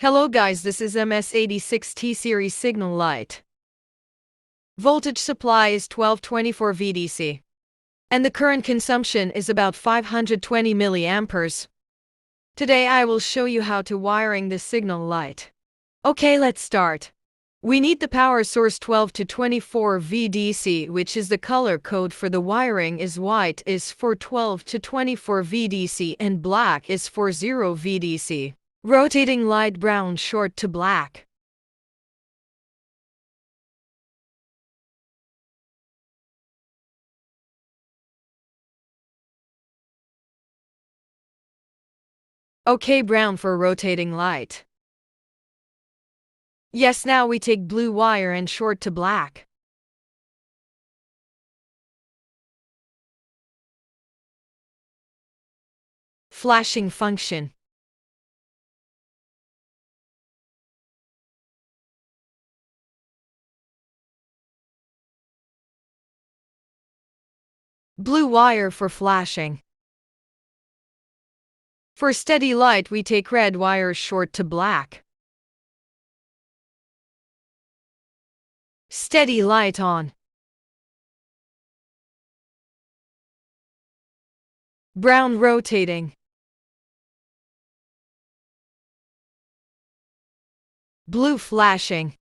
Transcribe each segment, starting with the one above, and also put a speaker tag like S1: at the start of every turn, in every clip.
S1: Hello guys, this is MS86T series signal light. Voltage supply is 1224 VDC. And the current consumption is about 520 milliamperes. Today I will show you how to wiring this signal light. Okay, let's start. We need the power source 12 to 24 VDC, which is the color code for the wiring is white is for 12 to 24 VDC and black is for 0 VDC. Rotating light brown short to black. Okay, brown for rotating light. Yes, now we take blue wire and short to black. Flashing function. Blue wire for flashing. For steady light we take red wire short to black. Steady light on. Brown rotating. Blue flashing.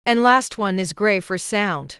S1: And last one is gray for sound.